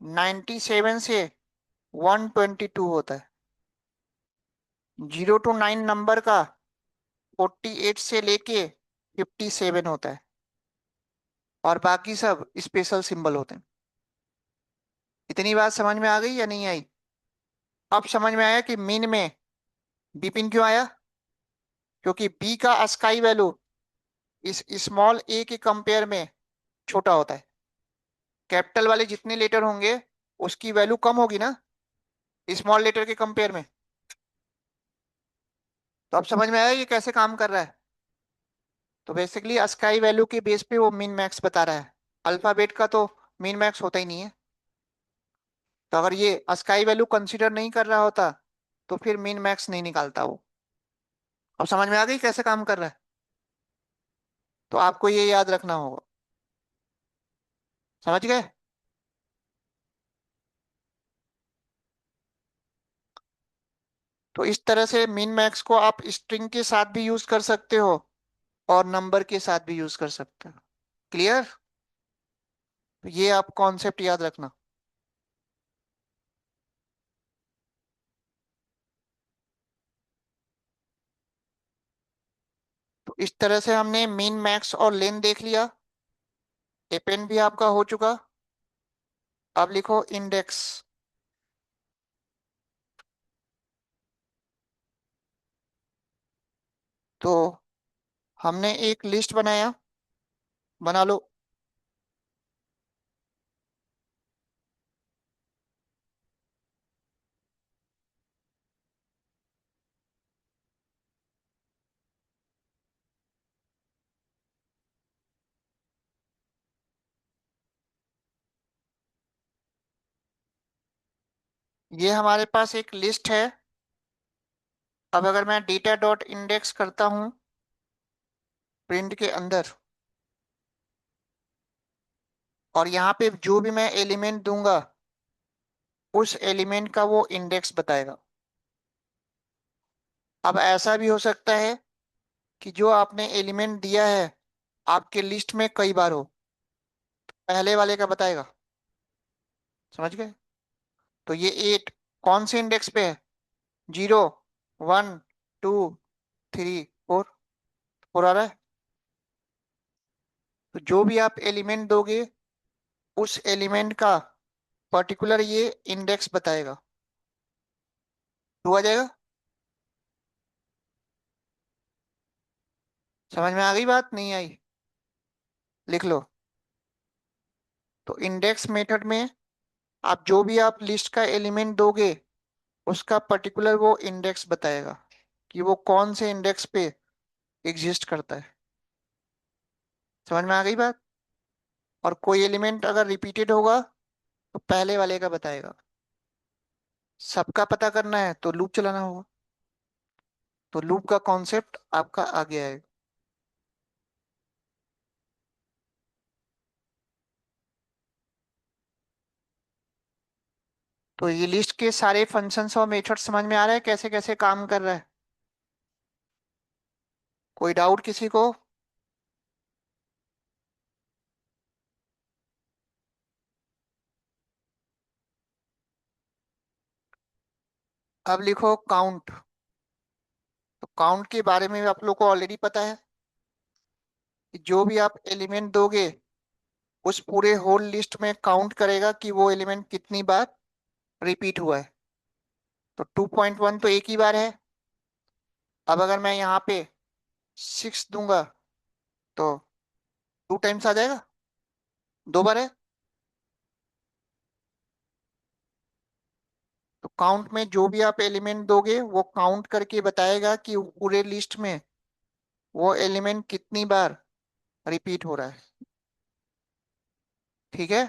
97 से 122 होता है। 0 to 9 नंबर का 48 से लेके 57 होता है। और बाकी सब स्पेशल सिंबल होते हैं। इतनी बात समझ में आ गई या नहीं आई? अब समझ में आया कि मीन में बिपिन क्यों आया? क्योंकि बी का अस्काई वैल्यू इस स्मॉल ए के कंपेयर में छोटा होता है। कैपिटल वाले जितने लेटर होंगे उसकी वैल्यू कम होगी ना स्मॉल लेटर के कंपेयर में। तो अब समझ में आया ये कैसे काम कर रहा है। तो बेसिकली अस्काई वैल्यू के बेस पे वो मिन मैक्स बता रहा है। अल्फाबेट का तो मिन मैक्स होता ही नहीं है। तो अगर ये अस्काई वैल्यू कंसीडर नहीं कर रहा होता तो फिर मिन मैक्स नहीं निकालता वो। अब समझ में आ गई कैसे काम कर रहा है? तो आपको ये याद रखना होगा। समझ गए? तो इस तरह से मिन मैक्स को आप स्ट्रिंग के साथ भी यूज कर सकते हो और नंबर के साथ भी यूज कर सकते हो। क्लियर? तो ये आप कॉन्सेप्ट याद रखना। तो इस तरह से हमने मिन मैक्स और लेन देख लिया। अपेंड भी आपका हो चुका। अब लिखो इंडेक्स। तो हमने एक लिस्ट बनाया, बना लो। ये हमारे पास एक लिस्ट है। अब अगर मैं डेटा डॉट इंडेक्स करता हूँ प्रिंट के अंदर, और यहाँ पे जो भी मैं एलिमेंट दूंगा उस एलिमेंट का वो इंडेक्स बताएगा। अब ऐसा भी हो सकता है कि जो आपने एलिमेंट दिया है आपके लिस्ट में कई बार हो, पहले वाले का बताएगा। समझ गए? तो ये 8 कौन से इंडेक्स पे है? 0 1 2 3 4। 4 आ रहा है। तो जो भी आप एलिमेंट दोगे उस एलिमेंट का पर्टिकुलर ये इंडेक्स बताएगा। 2 आ जाएगा। समझ में आ गई बात नहीं आई? लिख लो। तो इंडेक्स मेथड में आप जो भी आप लिस्ट का एलिमेंट दोगे उसका पर्टिकुलर वो इंडेक्स बताएगा कि वो कौन से इंडेक्स पे एग्जिस्ट करता है। समझ में आ गई बात? और कोई एलिमेंट अगर रिपीटेड होगा तो पहले वाले का बताएगा। सबका पता करना है तो लूप चलाना होगा। तो लूप का कॉन्सेप्ट आपका आ गया है। तो ये लिस्ट के सारे फंक्शंस और मेथड समझ में आ रहा है कैसे कैसे काम कर रहा है? कोई डाउट किसी को? अब लिखो काउंट। तो काउंट के बारे में आप लोग को ऑलरेडी पता है कि जो भी आप एलिमेंट दोगे उस पूरे होल लिस्ट में काउंट करेगा कि वो एलिमेंट कितनी बार रिपीट हुआ है। तो 2.1 तो एक ही बार है। अब अगर मैं यहाँ पे 6 दूंगा तो 2 टाइम्स आ जाएगा, 2 बार है। तो काउंट में जो भी आप एलिमेंट दोगे वो काउंट करके बताएगा कि वो पूरे लिस्ट में वो एलिमेंट कितनी बार रिपीट हो रहा है। ठीक है।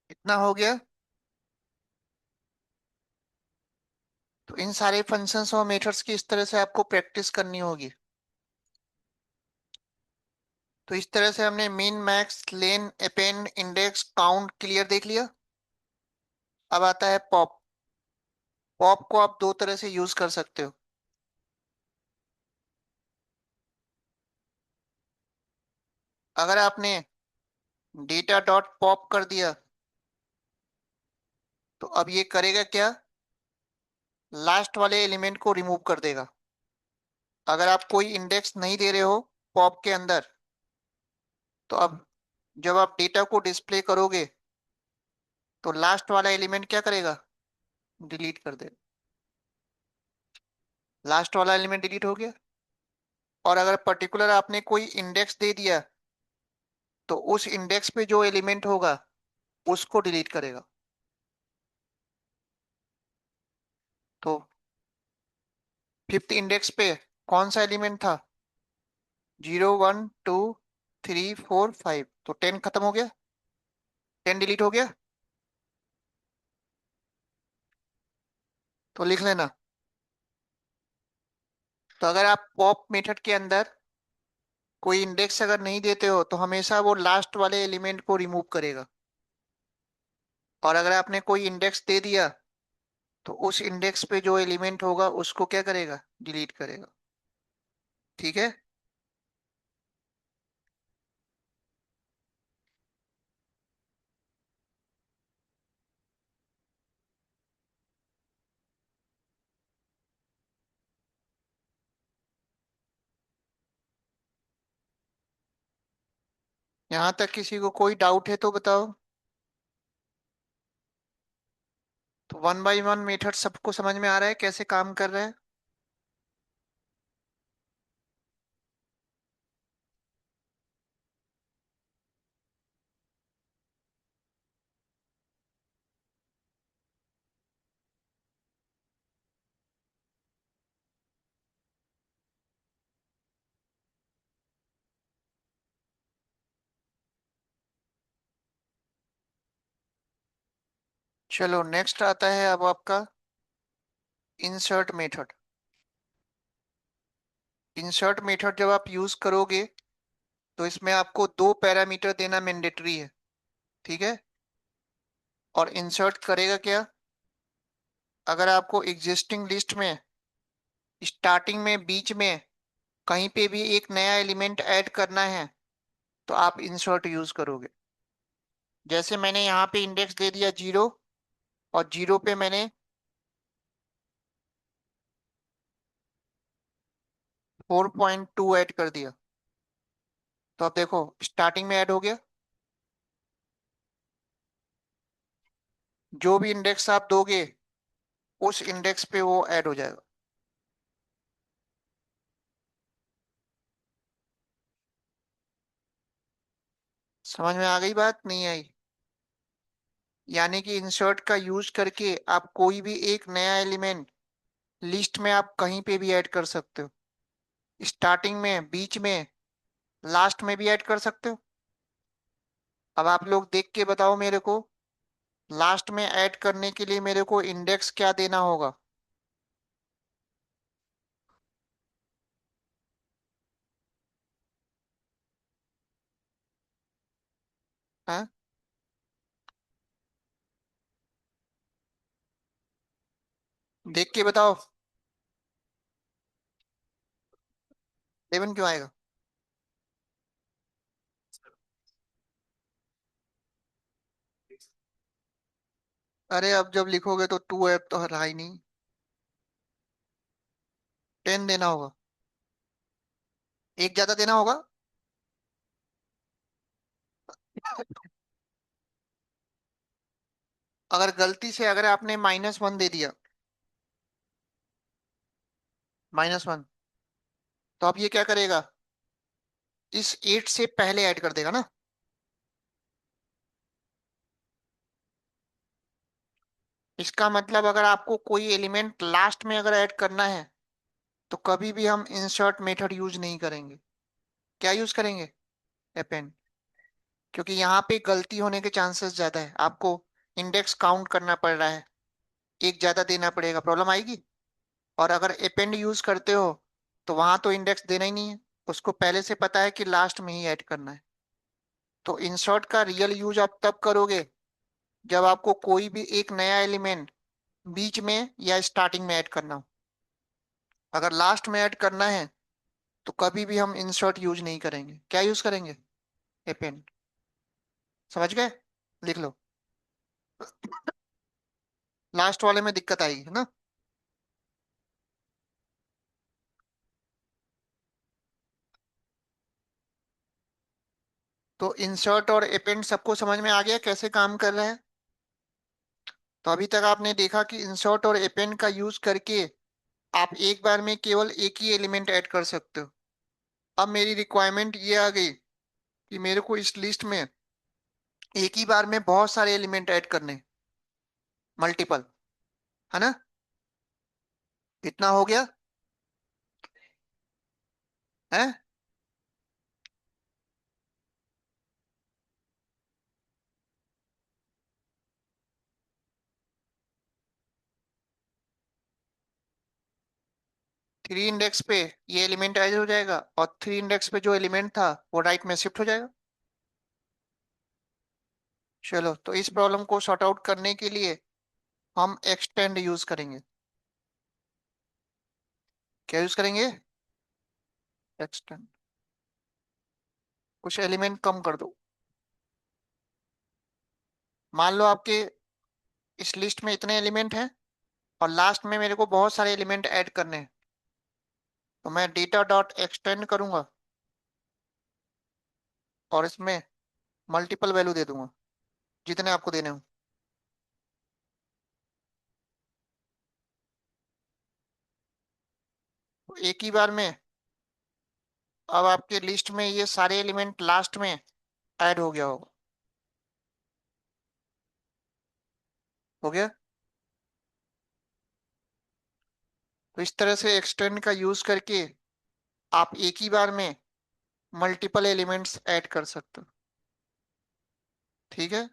इतना हो गया। तो इन सारे फंक्शंस और मेथड्स की इस तरह से आपको प्रैक्टिस करनी होगी। तो इस तरह से हमने मिन मैक्स लेन अपेंड इंडेक्स काउंट क्लियर देख लिया। अब आता है पॉप। पॉप को आप दो तरह से यूज कर सकते हो। अगर आपने डेटा डॉट पॉप कर दिया तो अब ये करेगा क्या? लास्ट वाले एलिमेंट को रिमूव कर देगा। अगर आप कोई इंडेक्स नहीं दे रहे हो पॉप के अंदर तो अब जब आप डेटा को डिस्प्ले करोगे तो लास्ट वाला एलिमेंट क्या करेगा? डिलीट कर देगा। लास्ट वाला एलिमेंट डिलीट हो गया। और अगर पर्टिकुलर आपने कोई इंडेक्स दे दिया तो उस इंडेक्स पे जो एलिमेंट होगा उसको डिलीट करेगा। तो फिफ्थ इंडेक्स पे कौन सा एलिमेंट था? 0 1 2 3 4 5। तो 10 खत्म हो गया, 10 डिलीट हो गया। तो लिख लेना। तो अगर आप पॉप मेथड के अंदर कोई इंडेक्स अगर नहीं देते हो तो हमेशा वो लास्ट वाले एलिमेंट को रिमूव करेगा। और अगर आपने कोई इंडेक्स दे दिया तो उस इंडेक्स पे जो एलिमेंट होगा उसको क्या करेगा? डिलीट करेगा। ठीक है। यहां तक किसी को कोई डाउट है तो बताओ। तो वन बाय वन मेथड सबको समझ में आ रहा है कैसे काम कर रहा है? चलो नेक्स्ट आता है अब आपका इंसर्ट मेथड। इंसर्ट मेथड जब आप यूज करोगे तो इसमें आपको दो पैरामीटर देना मैंडेटरी है। ठीक है। और इंसर्ट करेगा क्या? अगर आपको एग्जिस्टिंग लिस्ट में स्टार्टिंग में बीच में कहीं पे भी एक नया एलिमेंट ऐड करना है तो आप इंसर्ट यूज करोगे। जैसे मैंने यहाँ पे इंडेक्स दे दिया 0 और 0 पे मैंने 4.2 ऐड कर दिया। तो अब देखो स्टार्टिंग में ऐड हो गया। जो भी इंडेक्स आप दोगे उस इंडेक्स पे वो ऐड हो जाएगा। समझ में आ गई बात नहीं आई? यानी कि इंसर्ट का यूज करके आप कोई भी एक नया एलिमेंट लिस्ट में आप कहीं पे भी ऐड कर सकते हो, स्टार्टिंग में, बीच में, लास्ट में भी ऐड कर सकते हो। अब आप लोग देख के बताओ मेरे को, लास्ट में ऐड करने के लिए मेरे को इंडेक्स क्या देना होगा? हाँ, देख के बताओ। 11 क्यों आएगा? अरे अब जब लिखोगे तो 2 ऐप तो रहा ही नहीं, 10 देना होगा, एक ज्यादा देना होगा। अगर गलती से अगर आपने -1 दे दिया, -1, तो अब ये क्या करेगा? इस 8 से पहले ऐड कर देगा ना। इसका मतलब अगर आपको कोई एलिमेंट लास्ट में अगर ऐड करना है, तो कभी भी हम इंसर्ट मेथड यूज नहीं करेंगे। क्या यूज करेंगे? अपेंड। क्योंकि यहाँ पे गलती होने के चांसेस ज्यादा है, आपको इंडेक्स काउंट करना पड़ रहा है, एक ज्यादा देना पड़ेगा, प्रॉब्लम आएगी। और अगर अपेंड यूज करते हो तो वहां तो इंडेक्स देना ही नहीं है, उसको पहले से पता है कि लास्ट में ही ऐड करना है। तो इंसर्ट का रियल यूज आप तब करोगे जब आपको कोई भी एक नया एलिमेंट बीच में या स्टार्टिंग में ऐड करना हो। अगर लास्ट में ऐड करना है तो कभी भी हम इंसर्ट यूज नहीं करेंगे। क्या यूज करेंगे? अपेंड। समझ गए? लिख लो। लास्ट वाले में दिक्कत आएगी है ना। तो इंसर्ट और अपेंड सबको समझ में आ गया कैसे काम कर रहा है? तो अभी तक आपने देखा कि इंसर्ट और अपेंड का यूज करके आप एक बार में केवल एक ही एलिमेंट ऐड कर सकते हो। अब मेरी रिक्वायरमेंट ये आ गई कि मेरे को इस लिस्ट में एक ही बार में बहुत सारे एलिमेंट ऐड करने, मल्टीपल, है ना। इतना हो गया है। 3 इंडेक्स पे ये एलिमेंट ऐड हो जाएगा, और 3 इंडेक्स पे जो एलिमेंट था वो राइट में शिफ्ट हो जाएगा। चलो, तो इस प्रॉब्लम को सॉर्ट आउट करने के लिए हम एक्सटेंड यूज करेंगे। क्या यूज करेंगे? एक्सटेंड। कुछ एलिमेंट कम कर दो। मान लो आपके इस लिस्ट में इतने एलिमेंट हैं और लास्ट में मेरे को बहुत सारे एलिमेंट ऐड करने हैं, तो मैं डेटा डॉट एक्सटेंड करूंगा और इसमें मल्टीपल वैल्यू दे दूंगा जितने आपको देने हो। तो एक ही बार में अब आपके लिस्ट में ये सारे एलिमेंट लास्ट में ऐड हो गया होगा। हो गया। तो इस तरह से एक्सटेंड का यूज करके आप एक ही बार में मल्टीपल एलिमेंट्स ऐड कर सकते हो। ठीक है।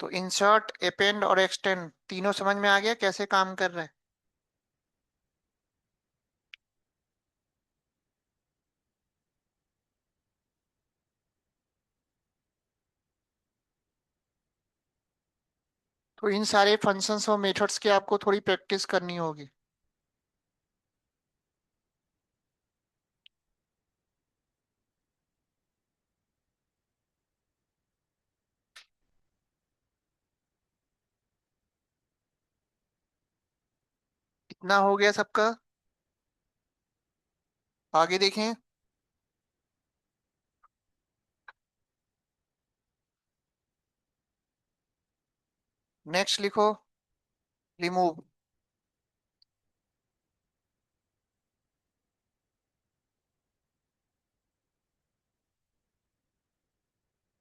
तो इंसर्ट, अपेंड और एक्सटेंड तीनों समझ में आ गया कैसे काम कर रहा है? तो इन सारे फंक्शंस और मेथड्स की आपको थोड़ी प्रैक्टिस करनी होगी। इतना हो गया सबका। आगे देखें। नेक्स्ट लिखो, रिमूव।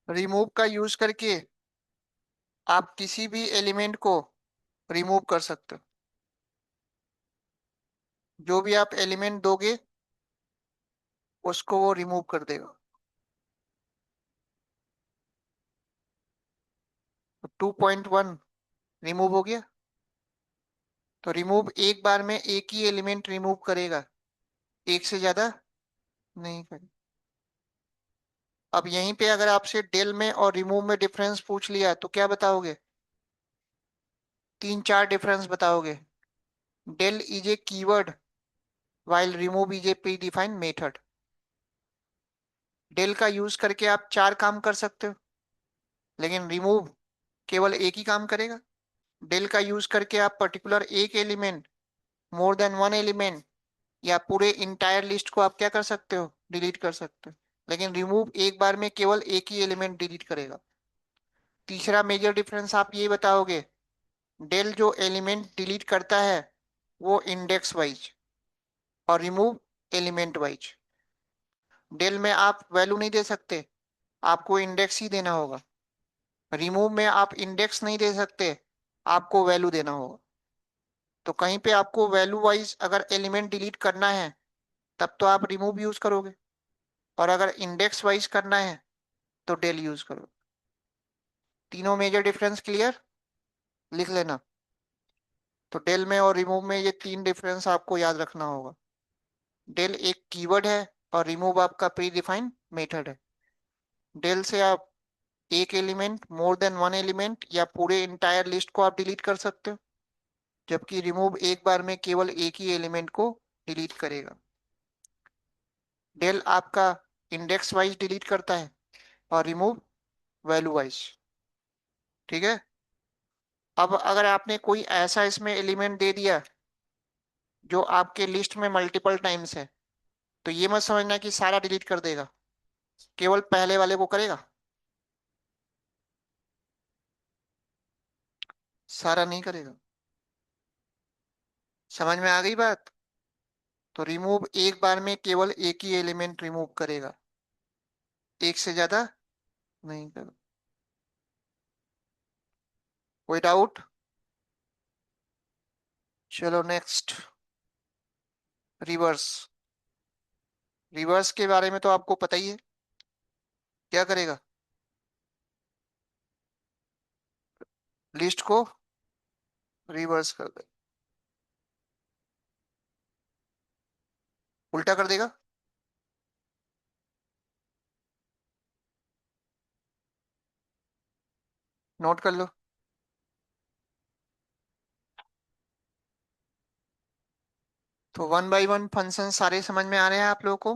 रिमूव का यूज करके आप किसी भी एलिमेंट को रिमूव कर सकते हो। जो भी आप एलिमेंट दोगे उसको वो रिमूव कर देगा। तो 2.1 रिमूव हो गया। तो रिमूव एक बार में एक ही एलिमेंट रिमूव करेगा, एक से ज्यादा नहीं करेगा। अब यहीं पे अगर आपसे डेल में और रिमूव में डिफरेंस पूछ लिया तो क्या बताओगे? तीन चार डिफरेंस बताओगे। Del is a keyword while remove is a predefined method। Del का यूज करके आप चार काम कर सकते हो, लेकिन रिमूव केवल एक ही काम करेगा। डेल का यूज करके आप पर्टिकुलर एक element, more than one element, या पूरे इंटायर लिस्ट को आप क्या कर सकते हो? डिलीट कर सकते हो। लेकिन रिमूव एक बार में केवल एक ही एलिमेंट डिलीट करेगा। तीसरा मेजर डिफरेंस आप ये बताओगे, डेल जो एलिमेंट डिलीट करता है वो इंडेक्स वाइज, और रिमूव एलिमेंट वाइज। डेल में आप वैल्यू नहीं दे सकते, आपको इंडेक्स ही देना होगा। रिमूव में आप इंडेक्स नहीं दे सकते, आपको वैल्यू देना होगा। तो कहीं पे आपको वैल्यू वाइज अगर एलिमेंट डिलीट करना है तब तो आप रिमूव यूज करोगे, और अगर इंडेक्स वाइज करना है तो डेल यूज करोगे। तीनों मेजर डिफरेंस क्लियर? लिख लेना। तो डेल में और रिमूव में ये तीन डिफरेंस आपको याद रखना होगा। डेल एक कीवर्ड है और रिमूव आपका प्री डिफाइंड मेथड है। डेल से आप एक element, more than one element, या पूरे इंटायर लिस्ट को आप डिलीट कर सकते हो, जबकि रिमूव एक बार में केवल एक ही एलिमेंट को डिलीट करेगा। डेल आपका इंडेक्स वाइज डिलीट करता है और रिमूव वैल्यू वाइज। ठीक है। अब अगर आपने कोई ऐसा इसमें एलिमेंट दे दिया जो आपके लिस्ट में मल्टीपल टाइम्स है, तो ये मत समझना कि सारा डिलीट कर देगा, केवल पहले वाले को करेगा, सारा नहीं करेगा। समझ में आ गई बात? तो रिमूव एक बार में केवल एक ही एलिमेंट रिमूव करेगा, एक से ज्यादा नहीं करेगा। कोई डाउट? चलो नेक्स्ट, रिवर्स। रिवर्स के बारे में तो आपको पता ही है, क्या करेगा? लिस्ट को रिवर्स कर दे, उल्टा कर देगा। नोट कर लो। तो वन बाय वन फंक्शन सारे समझ में आ रहे हैं आप लोगों को?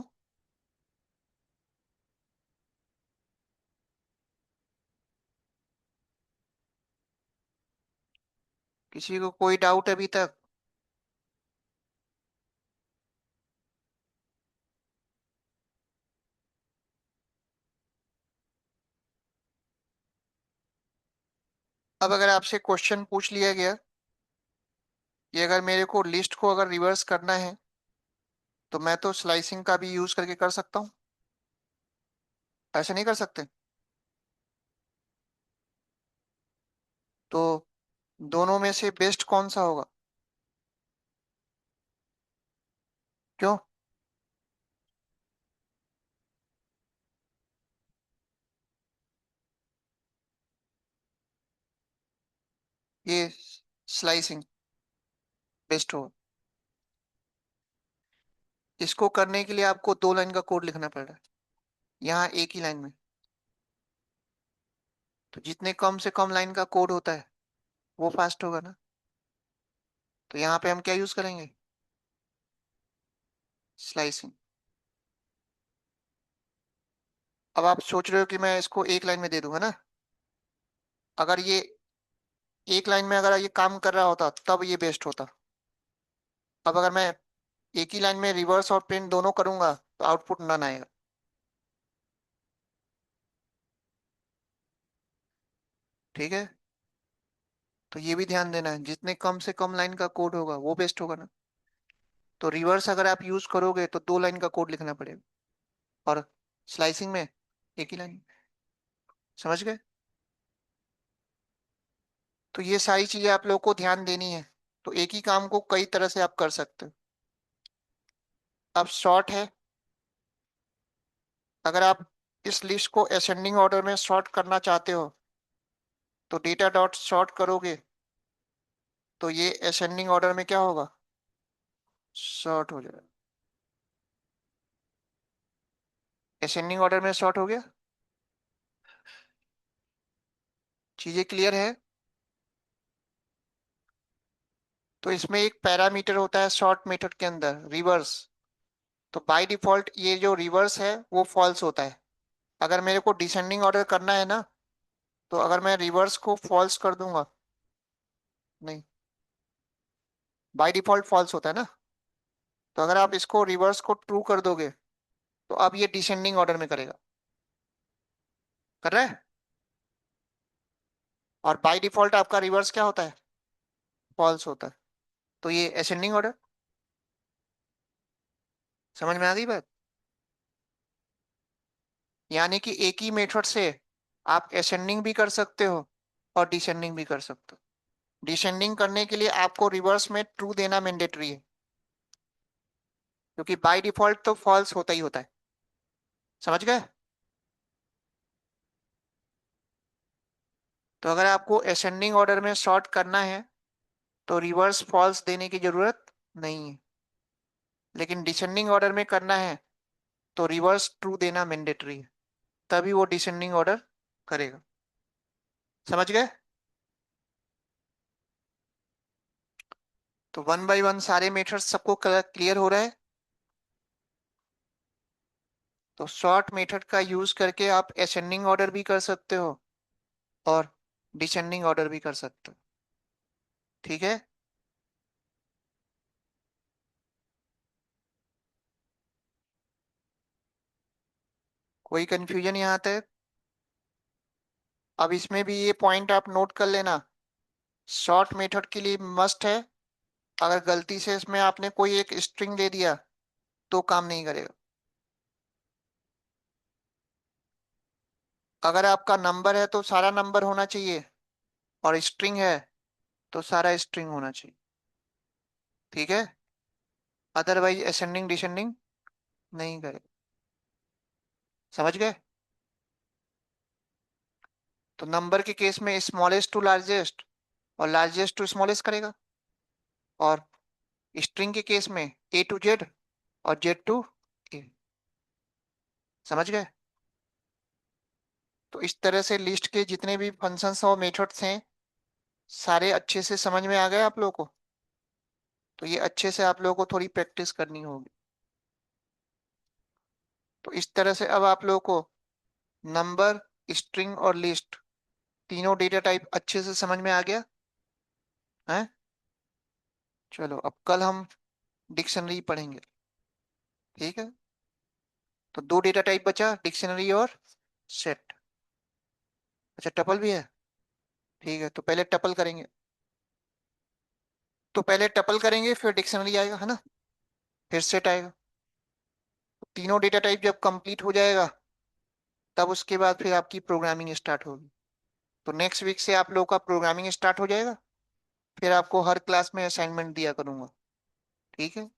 किसी को कोई डाउट अभी तक? अब अगर आपसे क्वेश्चन पूछ लिया गया कि अगर मेरे को लिस्ट को अगर रिवर्स करना है तो मैं तो स्लाइसिंग का भी यूज करके कर सकता हूँ, ऐसे नहीं कर सकते? तो दोनों में से बेस्ट कौन सा होगा? क्यों? ये स्लाइसिंग बेस्ट होगा। इसको करने के लिए आपको दो लाइन का कोड लिखना पड़ रहा है, यहाँ एक ही लाइन में। तो जितने कम से कम लाइन का कोड होता है वो फास्ट होगा ना। तो यहाँ पे हम क्या यूज करेंगे? स्लाइसिंग। अब आप सोच रहे हो कि मैं इसको एक लाइन में दे दूंगा ना। अगर ये एक लाइन में अगर ये काम कर रहा होता तब ये बेस्ट होता। अब अगर मैं एक ही लाइन में रिवर्स और प्रिंट दोनों करूंगा तो आउटपुट नन आएगा। ठीक है। तो ये भी ध्यान देना है, जितने कम से कम लाइन का कोड होगा वो बेस्ट होगा ना। तो रिवर्स अगर आप यूज करोगे तो दो लाइन का कोड लिखना पड़ेगा, और स्लाइसिंग में एक ही लाइन। समझ गए? तो ये सारी चीजें आप लोगों को ध्यान देनी है। तो एक ही काम को कई तरह से आप कर सकते हो। अब सॉर्ट है, अगर आप इस लिस्ट को असेंडिंग ऑर्डर में सॉर्ट करना चाहते हो तो डेटा डॉट सॉर्ट करोगे तो ये असेंडिंग ऑर्डर में क्या होगा, सॉर्ट हो जाएगा। असेंडिंग ऑर्डर में सॉर्ट हो गया। चीजें क्लियर है। तो इसमें एक पैरामीटर होता है सॉर्ट मेथड के अंदर, रिवर्स। तो बाय डिफॉल्ट ये जो रिवर्स है वो फॉल्स होता है। अगर मेरे को डिसेंडिंग ऑर्डर करना है ना, तो अगर मैं रिवर्स को फॉल्स कर दूंगा, नहीं, बाय डिफॉल्ट फॉल्स होता है ना, तो अगर आप इसको रिवर्स को ट्रू कर दोगे तो अब ये डिसेंडिंग ऑर्डर में करेगा। कर रहा है। और बाय डिफॉल्ट आपका रिवर्स क्या होता है, फॉल्स होता है। तो ये असेंडिंग ऑर्डर। समझ में आ गई बात। यानी कि एक ही मेथड से आप असेंडिंग भी कर सकते हो और डिसेंडिंग भी कर सकते हो। डिसेंडिंग करने के लिए आपको रिवर्स में ट्रू देना मैंडेटरी है, क्योंकि बाय डिफॉल्ट तो फॉल्स होता ही होता है। समझ गए। तो अगर आपको असेंडिंग ऑर्डर में सॉर्ट करना है तो रिवर्स फॉल्स देने की जरूरत नहीं है, लेकिन डिसेंडिंग ऑर्डर में करना है तो रिवर्स ट्रू देना मैंडेटरी है, तभी वो डिसेंडिंग ऑर्डर करेगा। समझ गए। तो वन बाय वन सारे मेथड्स सबको क्लियर हो रहा है। तो सॉर्ट मेथड का यूज करके आप असेंडिंग ऑर्डर भी कर सकते हो और डिसेंडिंग ऑर्डर भी कर सकते हो। ठीक है। कोई कंफ्यूजन यहाँ तक। अब इसमें भी ये पॉइंट आप नोट कर लेना, शॉर्ट मेथड के लिए मस्ट है, अगर गलती से इसमें आपने कोई एक स्ट्रिंग दे दिया तो काम नहीं करेगा। अगर आपका नंबर है तो सारा नंबर होना चाहिए, और स्ट्रिंग है तो सारा स्ट्रिंग होना चाहिए। ठीक है। अदरवाइज असेंडिंग डिसेंडिंग नहीं करेगा। समझ गए। तो नंबर के केस में स्मॉलेस्ट टू लार्जेस्ट और लार्जेस्ट टू स्मॉलेस्ट करेगा, और स्ट्रिंग के केस में ए टू जेड और जेड टू ए। समझ गए। तो इस तरह से लिस्ट के जितने भी फंक्शंस और मेथड्स हैं सारे अच्छे से समझ में आ गए आप लोगों को। तो ये अच्छे से आप लोगों को थोड़ी प्रैक्टिस करनी होगी। तो इस तरह से अब आप लोगों को नंबर, स्ट्रिंग और लिस्ट तीनों डेटा टाइप अच्छे से समझ में आ गया है। चलो अब कल हम डिक्शनरी पढ़ेंगे। ठीक है। तो दो डेटा टाइप बचा, डिक्शनरी और सेट। अच्छा टपल भी है। ठीक है, तो पहले टपल करेंगे। तो पहले टपल करेंगे फिर डिक्शनरी आएगा, है ना, फिर सेट आएगा। तो तीनों डेटा टाइप जब कंप्लीट हो जाएगा तब उसके बाद फिर आपकी प्रोग्रामिंग स्टार्ट होगी। तो नेक्स्ट वीक से आप लोगों का प्रोग्रामिंग स्टार्ट हो जाएगा। फिर आपको हर क्लास में असाइनमेंट दिया करूंगा। ठीक है।